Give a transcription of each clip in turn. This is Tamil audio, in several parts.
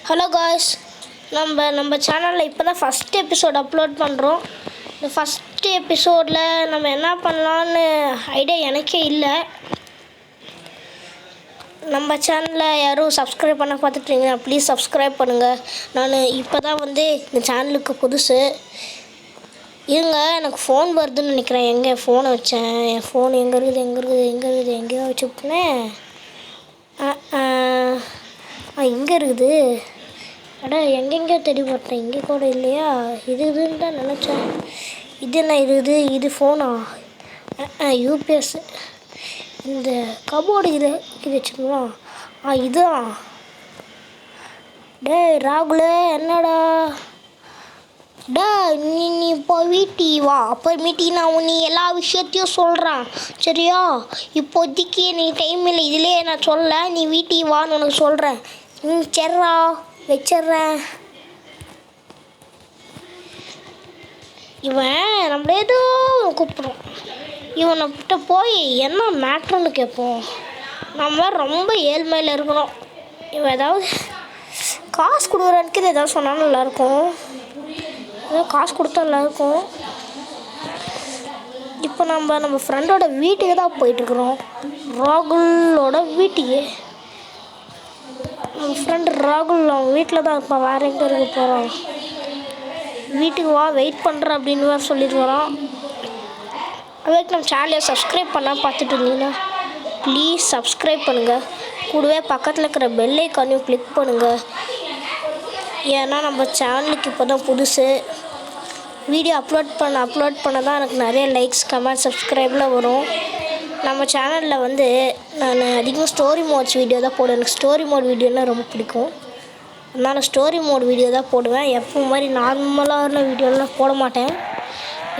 ஹலோ காய்ஸ், நம்ம சேனலில் இப்போ தான் ஃபஸ்ட் எபிசோட் அப்லோட் பண்ணுறோம். இந்த ஃபஸ்ட்டு எபிசோடில் நம்ம என்ன பண்ணலான்னு ஐடியா எனக்கே இல்லை. நம்ம சேனலில் யாரும் சப்ஸ்கிரைப் பண்ண பார்த்துட்டீங்க, ப்ளீஸ் சப்ஸ்கிரைப் பண்ணுங்கள். நான் இப்போ தான் இந்த சேனலுக்கு புதுசு. இருங்க, எனக்கு ஃபோன் வருதுன்னு நினைக்கிறேன். எங்கே ஃபோனை வச்சேன்? என் ஃபோன் எங்கே இருக்குது? எங்கேயோ வச்சுப்பேன். இங்கே இருக்குது. எங்கெங்கேயோ தேடி பார்த்தேன், இங்கே கூட இல்லையா? இதுன்னு தான் நினச்சேன். இது என்ன இருக்குது? இது ஃபோனா? யூபிஎஸ். இந்த கபோர்டு இது வச்சுக்கலாம். இதுதான். ராகுல, என்னடா நீ இப்போ வீட்டுக்கு வா, அப்புறமேட்டி நான் உன்னை எல்லா விஷயத்தையும் சொல்கிறேன், சரியா? இப்போதைக்கு நீ டைம் இல்லை, இதிலே நான் சொல்ல, நீ வீட்டுக்கு வான்னு உனக்கு சொல்கிறேன். சரிடா, வச்சிட்றேன். இவன் நம்மள ஏதோ கூப்பிட்றோம். இவன்கிட்ட போய் என்ன மேட்ருன்னு கேட்போம். நம்ம ரொம்ப ஏழ்மையில் இருக்கிறோம். இவன் ஏதாவது காசு கொடுக்குறானுக்கு இது ஏதாவது சொன்னாலும் நல்லாயிருக்கும். ஏதாவது காசு கொடுத்தா நல்லாயிருக்கும். இப்போ நம்ம ஃப்ரெண்டோட வீட்டுக்கு தான் போயிட்டுருக்குறோம். ராகுலோட வீட்டுக்கு. நம்ம ஃப்ரெண்டு ராகுல் அவன் வீட்டில் தான் இருப்பான். வேறு எங்கே இருக்க போகிறான்? வீட்டுக்கு வா, வெயிட் பண்ணுறேன் அப்படின்னு வேறு சொல்லிட்டு வரான். அதுக்கு நம்ம சேனலை சப்ஸ்கிரைப் பண்ணால் பார்த்துட்டு இருந்தீங்கன்னா ப்ளீஸ் சப்ஸ்கிரைப் பண்ணுங்கள். கூடவே பக்கத்தில் இருக்கிற பெல் ஐக்கானையும் கிளிக் பண்ணுங்கள். ஏன்னா நம்ம சேனலுக்கு இப்போ தான் புதுசு. வீடியோ அப்லோட் பண்ண தான் எனக்கு நிறைய லைக்ஸ், கமெண்ட், சப்ஸ்கிரைப்லாம் வரும். நம்ம சேனலில் நான் அதிகமாக ஸ்டோரி மோட்ஸ் வீடியோ தான் போடுவேன். எனக்கு ஸ்டோரி மோட் வீடியோனால் ரொம்ப பிடிக்கும். அதனால் ஸ்டோரி மோட் வீடியோ தான் போடுவேன். எப்போ மாதிரி நார்மலான வீடியோலாம் போட மாட்டேன்.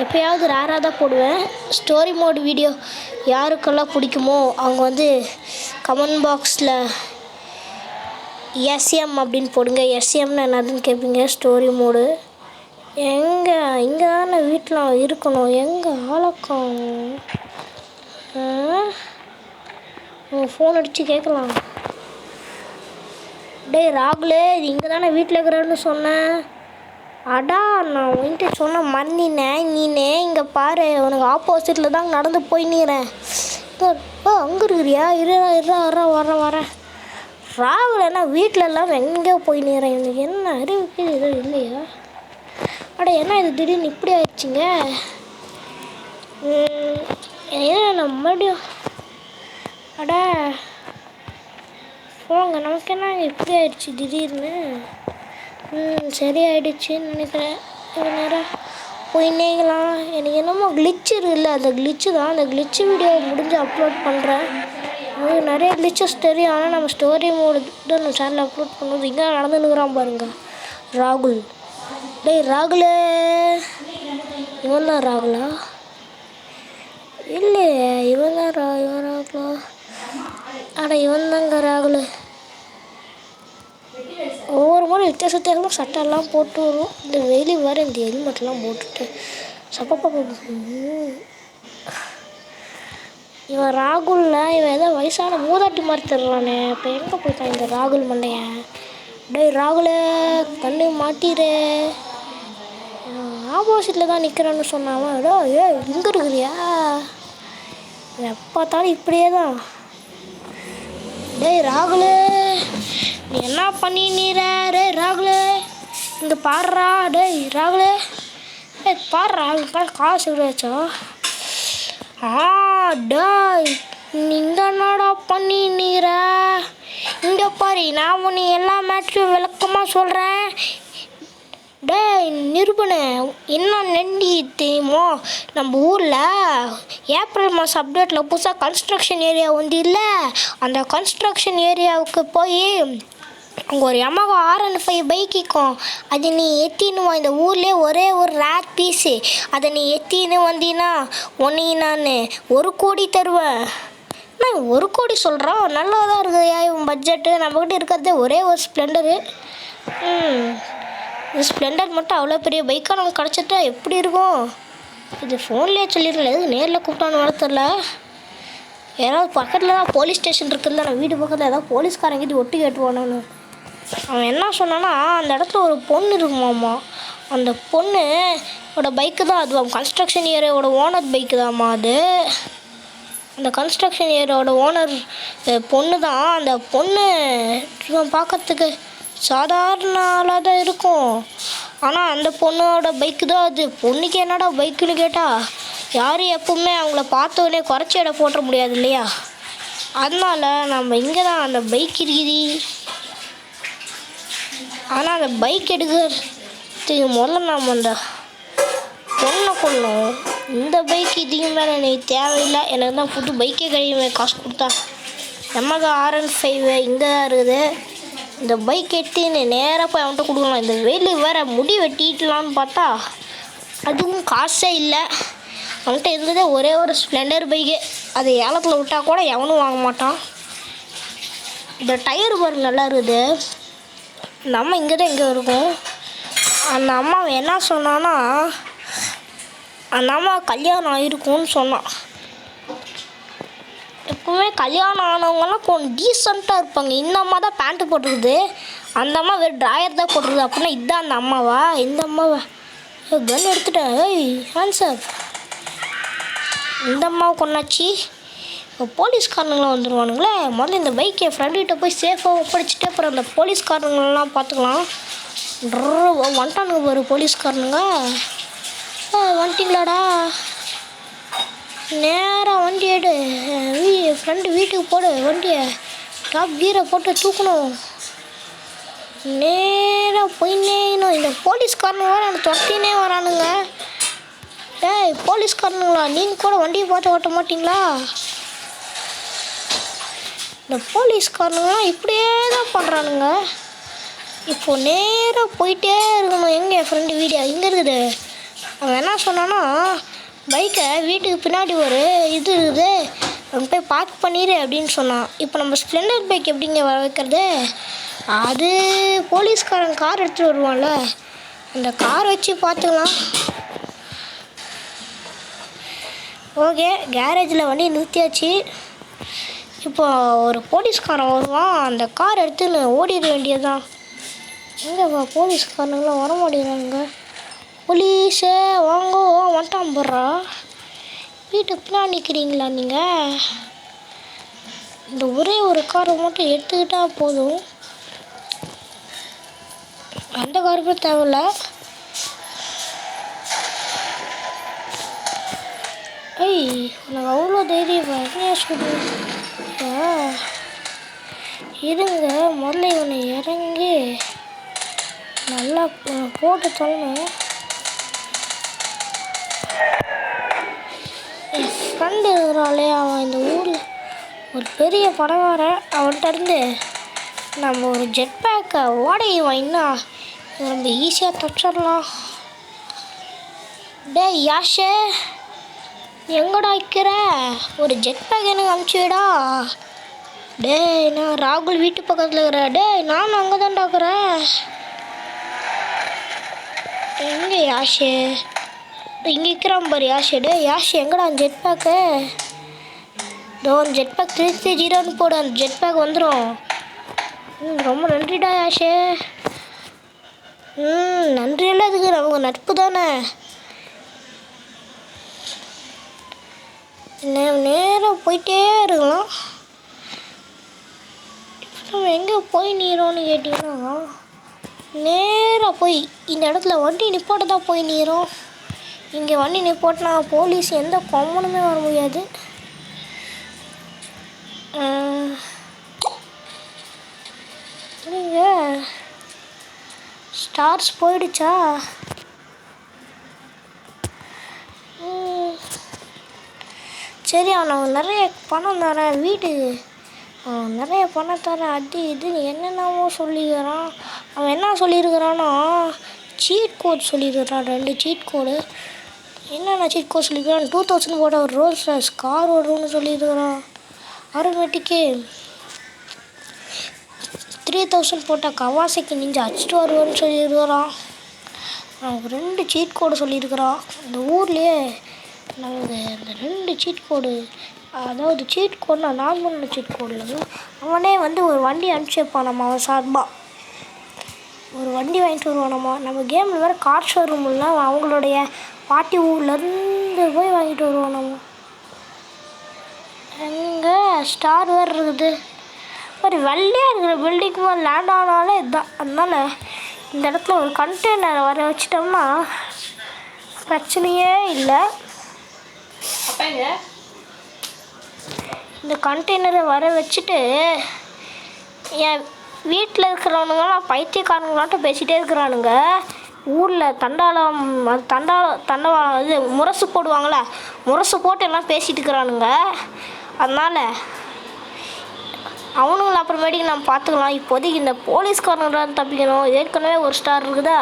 எப்போயாவது ரேராக தான் போடுவேன். ஸ்டோரி மோட் வீடியோ யாருக்கெல்லாம் பிடிக்குமோ அவங்க கமெண்ட் பாக்ஸில் எஸ்எம் அப்படின்னு போடுங்க. எஸ்எம்னு என்னதுன்னு கேட்பீங்க. ஸ்டோரி மோடு இங்கே தானே வீட்டில் இருக்கணும். எங்கே ஆளக்கம்? ஃபோன் அடித்து கேட்கலாம். ராகுலே, இது இங்கே தானே வீட்டில் இருக்கிறேன்னு சொன்னேன். நான் உன்கிட்ட சொன்ன மன்னினேன். நீனே இங்கே பாரு, உனக்கு ஆப்போசிட்டில் தான் நடந்து போயின்னுறேன். அங்கே இருக்கிறியா? வரேன். ராகுல் என்ன வீட்டில் எல்லாம் எங்கேயோ போயின்னுறேன். எனக்கு என்ன அறிவுக்கு இது இல்லையா? என்ன இது திடீர்னு இப்படி ஆயிடுச்சிங்க? நான் மறுபடியும் போங்க. நமக்கு என்ன இப்படி ஆயிடுச்சு திடீர்னு? சரி ஆயிடுச்சுன்னு நினைக்கிறேன். இவ்வளோ நேரம் போயின்னேங்களாம். எனக்கு என்னமோ கிளிச்சு இருக்குல்ல, அந்த கிளிச்சு தான். அந்த கிளிச்சு வீடியோ முடிஞ்சு அப்லோட் பண்ணுறேன். நிறைய கிளிச்சஸ் தெரியும். ஆனால் நம்ம ஸ்டோரி மோடு தான் நம்ம சேனலில் அப்லோட் பண்ணுறது. இங்கே நடந்துன்னுக்குறான் பாருங்க ராகுல். ராகுலே, இவன் தான் ராகுலா? இல்லையே, இவன் ராகுலா? இவன் தாங்க ராகுல். ஒவ்வொரு முறை வித்தியாசமாக சட்டெல்லாம் போட்டு வரும். இந்த வெயிலி வேறு இந்த ஹெல்மெட்லாம் போட்டுட்டு சப்பப்பா. இவன் ராகுல்ல, இவன் ஏதோ வயசான மூதாட்டி மாதிரி தர்றானே. இப்போ எங்கே போயிட்டான் இந்த ராகுல் மண்டையன்? ராகுல, கண்ணு மாட்டிரு. ஆப்போசிட்டில் தான் நிற்கிறான்னு சொன்னாமா? இங்கே இருக்கிறியா? பார்த்தாலும் இப்படியே தான். ராகுலே, நீ என்ன பண்ணினீர? ராகுலே, இங்கே பாடுறா. ராகுலே, பாடுறா. காசு எப்படியாச்சா? நீங்க என்னடா பண்ணினீர? இங்கே பாரு, நான் உன்னை எல்லா மேட்சும் விளக்கமாக சொல்கிறேன். நிருபனே, என்ன நெண்டி தெரியுமோ? நம்ம ஊரில் ஏப்ரல் மாதம் அப்டேட்டில் புதுசாக கன்ஸ்ட்ரக்ஷன் ஏரியா இல்லை? அந்த கன்ஸ்ட்ரக்ஷன் ஏரியாவுக்கு போய் அங்கே ஒரு Yamaha R15 பைக் இருக்கும். அதை நீ எத்தின்னு இந்த ஊர்லேயே ஒரே ஒரு ரேர் பீஸு. அதை நீ எத்தின்னு வந்தீன்னா உன்னையும் நான் 1 கோடி தருவேன். நான் 1 கோடி சொல்கிறோம், நல்லா தான் இருக்குதுயா இவன் பட்ஜெட்டு. நம்மக்கிட்ட இருக்கிறதே ஒரே ஒரு ஸ்ப்ளெண்டரு. இந்த ஸ்ப்ளெண்டர் மட்டும் அவ்வளோ பெரிய பைக்காக நமக்கு கிடச்சிட்டா எப்படி இருக்கும்? இது ஃபோன்லேயே சொல்லிடல, எதுக்கு நேரில் கூப்பிட்டான்னு வளர்த்தல. யாராவது பக்கத்தில் தான் போலீஸ் ஸ்டேஷன் இருக்குல்ல, நான் வீடு பக்கத்தில் ஏதாவது போலீஸ்காரங்க இது ஒட்டி கேட்டுவானு. அவன் என்ன சொன்னான்னா அந்த இடத்துல ஒரு பொண்ணு இருக்குமாம்மா. அந்த பொண்ணோட பைக்கு தான் அது. கன்ஸ்ட்ரக்ஷன் ஏரியாவோட ஓனர் பைக்கு தான்மா அது. அந்த கன்ஸ்ட்ரக்ஷன் ஏரியாவோட ஓனர் பொண்ணு தான். அந்த பொண்ணு பார்க்கறதுக்கு சாதாரண ஆளாக தான் இருக்கும். ஆனால் அந்த பொண்ணோட பைக்கு தான் அது. பொண்ணுக்கு என்னடா பைக்குன்னு கேட்டால் யாரும் எப்பவுமே அவங்கள பார்த்தோன்னே குறைச்சி எடை போட்டுற முடியாது இல்லையா? அதனால நம்ம இங்கே தான் அந்த பைக் இருக்குது. ஆனால் அந்த பைக் எடுக்கிறதுக்கு முதல்ல நாம் அந்த பொண்ணை கொள்ளணும். இந்த பைக் இதுக்கு மேலே எனக்கு தேவையில்லை, எனக்கு தான் புது பைக்கே கிடைக்குமே காசு கொடுத்தா. Yamaha R15 இங்கே தான் இருக்குது. இந்த பைக் எடுத்து நேராக போய் அவன்கிட்ட கொடுக்கலாம். இந்த வெயில் வேறு முடி வெட்டிக்கலான்னு பார்த்தா அதுவும் காசே இல்லை. அவன்கிட்ட இருந்ததே ஒரே ஒரு ஸ்ப்ளெண்டர் பைக்கு. அது ஏலத்தில் விட்டால் கூட எவனும் வாங்க மாட்டான். இந்த டயர் பாரு நல்லா இருக்குது. அந்த அம்மா இங்கே தான் இங்கே இருக்கும். அந்த அம்மா என்ன சொன்னான்னா அந்த அம்மா கல்யாணம் ஆகிருக்கும்னு சொன்னான். எப்பவுமே கல்யாணம் ஆனவங்கலாம் கொஞ்சம் டீசெண்டாக இருப்பாங்க. இந்த அம்மா தான் பேண்ட்டு போட்டுருக்குது, அந்த அம்மா வெறும் ட்ராயர் தான் போட்டுருக்குது. அப்படின்னா இதுதான் அந்த அம்மாவா? இந்த அம்மாவா? கன் எடுத்துட்டேன். ஹேண்ட்ஸப். இந்த அம்மாவை கொண்டாச்சு. இப்போ போலீஸ்காரனுங்களாம் வந்துடுவானுங்களே. முதல்ல இந்த பைக் என் ஃப்ரெண்டுகிட்ட போய் சேஃபாக ஒப்படைச்சிட்டு அப்புறம் அந்த போலீஸ்காரனுங்களாம் பார்த்துக்கலாம். வந்துட்டானுங்க பாரு போலீஸ்காரனுங்க. வந்துட்டிங்களாடா? நேராக வண்டி எடு. ஃப்ரெண்டு வீட்டுக்கு போடு வண்டியை. டாப் கீரை போட்டு தூக்கணும். நேராக போயினேனும். இந்த போலீஸ்காரனுங்க வேறு எனக்கு தொட்டினே வரானுங்க. டேய் போலீஸ்காரனுங்களா, நீங்கள் கூட வண்டியை பார்த்து ஓட்ட மாட்டிங்களா? இந்த போலீஸ்காரனுங்களாம் இப்படியே தான் பண்ணுறானுங்க. இப்போது நேராக போயிட்டே இருக்கணும். எங்கே என் ஃப்ரெண்டு வீடியோ இங்கே இருக்குது. அவன் என்ன சொன்னான்னா பைக்கை வீட்டுக்கு பின்னாடி ஒரு இது இருக்குது, அங்கே போய் பார்க் பண்ணிடு அப்படின்னு சொன்னான். இப்போ நம்ம ஸ்ப்ளெண்டர் பைக் எப்படிங்க வர வைக்கிறது? அது போலீஸ்காரன் கார் எடுத்துகிட்டு வருவான்ல, அந்த கார் வச்சு பார்த்துக்கலாம். ஓகே, கேரேஜில் வண்டி நிறுத்தியாச்சு. இப்போ ஒரு போலீஸ்காரன் வருவான், அந்த கார் எடுத்து ஓடிட வேண்டியதுதான். எங்கேப்பா போலீஸ்காரனுங்களாம் வர மாட்டேங்கிறாங்க. போலீஸே வாங்க வந்துட்டான் போடுறா. வீட்டுக்கு பின்னாடி நிற்கிறீங்களா நீங்கள்? இந்த ஒரே ஒரு காரை மட்டும் எடுத்துக்கிட்டால் போதும், அந்த காருக்கு தேவையில்ல. உனக்கு அவ்வளோ தைரியம் என்ன சொல்லுங்க? இருங்க, முதல்ல இவனை இறங்கி நல்லா போட்டு சொல்லணும். என் ஃப்ரெண்டு இருக்கிறாளே, அவன் இந்த ஊரில் ஒரு பெரிய பணக்காரன். அவன்கிட்ட இருந்து நம்ம ஒரு ஜெட் பேக்கை வாடகை வாங்கினா நம்ம ஈஸியாக தச்சிடலாம். டேய் யாஷே, எங்கடா வைக்கிற? ஒரு ஜெட் பேக் எனக்கு அனுப்பிச்சுடா. டேய் நான் ராகுல் வீட்டு பக்கத்தில் இருக்கிறேன். டேய் நானும் அங்கே தான் இருக்கிறேன். எங்கே யாஷே? இங்கே இருக்கிறான் பாரு யாஷே. டே யாஷ் எங்கடா அந்த ஜெட் பேக்கு? ஜெட் பேக் 330 போடு, அந்த ஜெட் பேக் வந்துடும். ரொம்ப நன்றிடா யாஷே. நன்றியெல்லாம் இதுக்கு நமக்கு நட்பு தானே. நேராக போயிட்டே இருக்கலாம். இப்போ நம்ம எங்கே போய் நீரோன்னு கேட்டிங்கன்னா நேராக போய் இந்த இடத்துல வண்டி நிப்பாட்ட தான் போய் நீரோம். இங்கே வண்டி நிப்பாட்டினா போலீஸ் எந்த கொம்பனுமே வர முடியாது. நீங்கள் ஸ்டார்ஸ் போயிடுச்சா? சரி, அவன் நிறைய பணம் தரேன் வீட்டுக்கு, நிறைய பணம் தரேன் அது இதுன்னு என்னென்னவோ சொல்லிக்கிறான். அவன் என்ன சொல்லியிருக்கிறான்னா சீட் கோட் சொல்லியிருக்கிறான். 2 சீட் கோடு. என்னென்ன சீட் கோட் சொல்லியிருக்கிறான்? 2000 போட்ட ஒரு ரோல்ஸ் ராய்ஸ் கார் ஓடுறோன்னு சொல்லியிருக்கிறான். அப்புறமேட்டுக்கு 3000 போட்ட கவாசைக்கு நிஞ்சா அடிச்சுட்டு வருவோன்னு சொல்லியிருக்கிறான். நமக்கு 2 சீட் கோடு சொல்லியிருக்கிறான். இந்த ஊர்லேயே நமக்கு இந்த 2 சீட் கோடு, அதாவது சீட் கோடுனா நார்மலான சீட் கோடு இல்லைங்க. அவனே வந்து ஒரு வண்டி அனுப்பிச்சி வைப்பான் நம்ம அவன் சார்பாக. ஒரு வண்டி வாங்கிட்டு வருவானாமா. நம்ம கேமில் வேறு கார் ஷோரூம்லாம் அவங்களுடைய பாட்டி ஊர்லேருந்து போய் வாங்கிட்டு வருவானாமா. எங்கே ஸ்டார் வேறு இருக்குது. ஒரு வெள்ளையாக இருக்கிற பில்டிங் மேலே லேண்ட் ஆனாலே இதுதான். அதனால் இந்த இடத்துல ஒரு கண்டெய்னர் வர வச்சிட்டோம்னா பிரச்சனையே இல்லை. இந்த கண்டெய்னரை வர வச்சுட்டு என் வீட்டில் இருக்கிறவனுங்களாம் பைத்தியக்காரங்களாட்டம் பேசிகிட்டே இருக்கிறானுங்க. ஊரில் தண்டவாளம் இது முரசு போடுவாங்களே, முரசு போட்டு எல்லாம் பேசிகிட்டு இருக்கிறானுங்க. அதனால் அவனுங்களை அப்புறமேட்டுக்கு நம்ம பார்த்துக்கலாம். இப்போதைக்கு இந்த போலீஸ்காரங்க தப்பிக்கணும். ஏற்கனவே ஒரு ஸ்டார் இருக்குதா,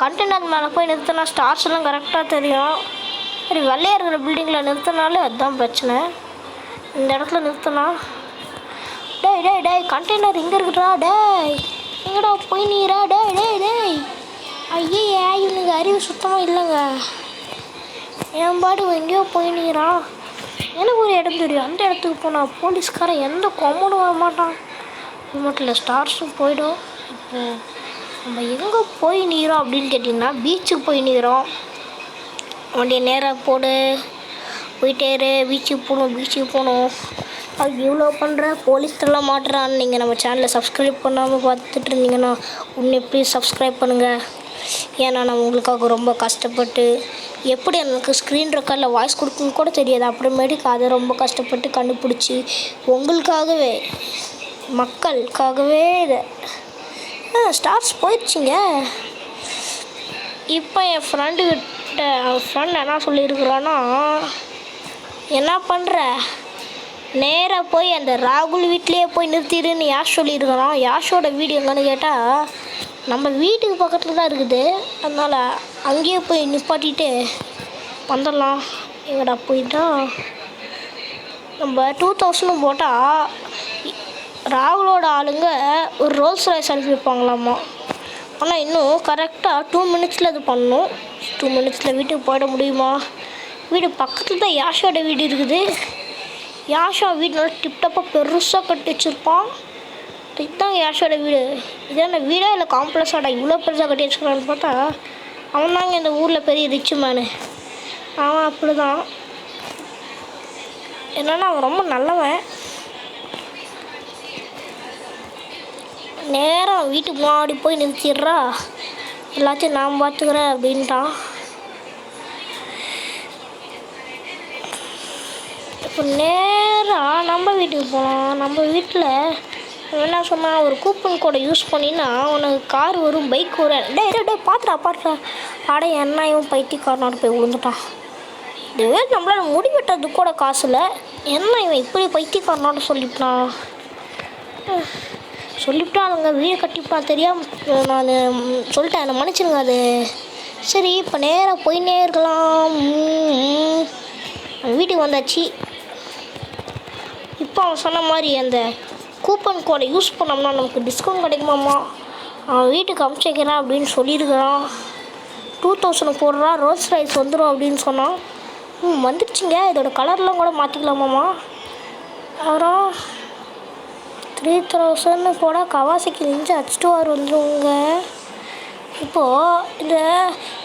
கண்டெய்னர் மேலே போய் நிறுத்தினா ஸ்டார்ஸ் எல்லாம் கரெக்டாக தெரியும். சரி, வெள்ளையாக இருக்கிற பில்டிங்கில் நிறுத்தினாலே அதுதான் பிரச்சனை. இந்த இடத்துல நிறுத்தினா டேய் டேய் டேய் கண்டெய்னர் இங்கே இருக்குடா, டேய் எங்கடா போய் நீரா, டேய் டேய் டேய் ஐயே இவனுக்கு அறிவு சுத்தமாக இல்லைங்க. என் பாடு எங்கேயோ போய் நீரா. எனக்கு ஒரு இடம் தெரியும், அந்த இடத்துக்கு போனால் போலீஸ்காரன் எந்த கொம்பனும் வர மாட்டான். இது மட்டும் இல்லை, ஸ்டார்ஸும் போயிடும். இப்போது நம்ம எங்கே போய் நீரோம் அப்படின்னு கேட்டிங்கன்னா பீச்சுக்கு போய் நீரோம். வண்டியை நேராக போடு, போயிட்டே இரு, பீச்சுக்கு போகணும். அது இவ்வளோ பண்ணுற போலீஸ்லாம் மாட்டுறான்னு நீங்கள் நம்ம சேனலை சப்ஸ்கிரைப் பண்ணாமல் பார்த்துட்டு இருந்தீங்கன்னா உன்னை ப்ளீஸ் சப்ஸ்கிரைப் பண்ணுங்கள். ஏன்னா நான் உங்களுக்காக ரொம்ப கஷ்டப்பட்டு எப்படி எனக்கு ஸ்க்ரீன் ரெக்கார்டில் வாய்ஸ் கொடுக்குன்னு கூட தெரியாது. அப்புறமேட்டுக்கு அதை ரொம்ப கஷ்டப்பட்டு கண்டுபிடிச்சி உங்களுக்காகவே மக்களுக்காகவே இதை ஸ்டார்ஸ் போயிடுச்சிங்க. இப்போ என் ஃப்ரெண்டு என்ன சொல்லியிருக்கிறான்னா, என்ன பண்ணுற நேராக போய் அந்த ராகுல் வீட்லேயே போய் நிறுத்திடுன்னு யாஷ் சொல்லியிருக்கிறான். யாஷோட வீடு எங்கன்னு கேட்டால் நம்ம வீட்டுக்கு பக்கத்தில் தான் இருக்குது. அதனால் அங்கேயே போய் நிப்பாட்டிட்டு வந்துடலாம். எங்கடா போயிட்டா நம்ம 2000 போட்டால் ராகுலோட ஆளுங்க ஒரு ரோல்ஸ் ராய்ஸ் அனுப்பி வைப்பாங்களாமா. ஆனால் இன்னும் கரெக்டாக 2 மினிட்ஸில் அது பண்ணணும். 2 மினிட்ஸில் வீட்டுக்கு போயிட முடியுமா? வீடு பக்கத்தில் தான் யாஷோட வீடு இருக்குது. யாஷா வீடு நல்லா டிப்டப்பாக பெருசாக கட்டி வச்சுருப்பான். இதுதான் யாஷோட வீடு. இதான வீடா இல்லை காம்ப்ளெக்ஸாடா இவ்வளோ பெருசாக கட்டி வச்சுருக்கான்னு பார்த்தா அவன் தாங்க இந்த ஊரில் பெரிய ரிச்சு மேனு. அவன் அப்படி தான். என்னன்னா அவன் ரொம்ப நல்லவன். நேராக வீட்டுக்கு முன்னாடி போய் நிறுத்திடுறா, எல்லாத்தையும் நான் பார்த்துக்கிறேன் அப்படின்ட்டான். இப்போ நேராக நம்ம வீட்டுக்கு போகலாம். நம்ம வீட்டில் என்ன சொன்னால் ஒரு கூப்பன் கோடை யூஸ் பண்ணினா உனக்கு கார் வரும், பைக் வரும். டே பார்த்துட்டா ஆட என்ன இவன் பைத்தியக்காரனோட போய் விழுந்துட்டான். இதுவே நம்மளால் முடி வெட்டுறதுக்கு கூட காசு இல்லை, என்ன இவன் இப்படி பைத்தியக்காரனோட சொல்லிவிட்டானுங்க. வீடு கட்டிப்பான் தெரியாமல் நான் சொல்லிட்டேன், என்னை மன்னிச்சிருங்க. அது சரி, இப்போ நேராக போயின்னே இருக்கலாம். வீட்டுக்கு வந்தாச்சு. இப்போ அவன் சொன்ன மாதிரி அந்த கூப்பன் கோடை யூஸ் பண்ணோம்னா நமக்கு டிஸ்கவுண்ட் கிடைக்குமாம்மா. அவன் வீட்டுக்கு அனுப்பிச்சிக்கிறேன் அப்படின்னு சொல்லியிருக்கிறான். 2000 போடுறா, ரோல்ஸ் ராய்ஸ் வந்துடும் அப்படின்னு சொன்னான். வந்துடுச்சிங்க. இதோட கலர்லாம் கூட மாற்றிக்கலாமாம்மா. அப்புறம் 3000 போட கவாசிக்கு நிஞ்சு H2R வந்துடுங்க. இப்போது இந்த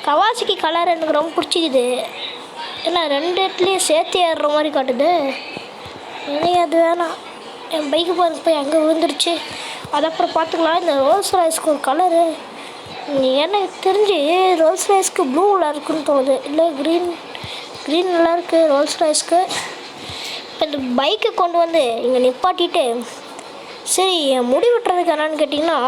கவாசிக்கு கலர் எனக்கு ரொம்ப பிடிச்சிக்குது. ஏன்னா 2 இடத்துலையும் சேர்த்து ஏறுற மாதிரி காட்டுது. எனக்கு அது வேணாம். என் பைக்கு போய் அங்கே விழுந்துருச்சு. அது அப்புறம் பார்த்துக்கலாம். இந்த ரோல்ஸ் ராய்ஸ்க்கு ஒரு கலரு எனக்கு தெரிஞ்சு ரோல்ஸ் ராய்ஸ்க்கு ப்ளூ நல்லா இருக்குன்னு தோணுது, இல்லை க்ரீன் நல்லா இருக்குது ரோல்ஸ் ராய்ஸ்க்கு. இப்போ இந்த பைக்கை கொண்டு வந்து இங்கே நிப்பாட்டிட்டு சரி முடி வெட்டுறதுக்கு என்னன்னு கேட்டிங்கன்னா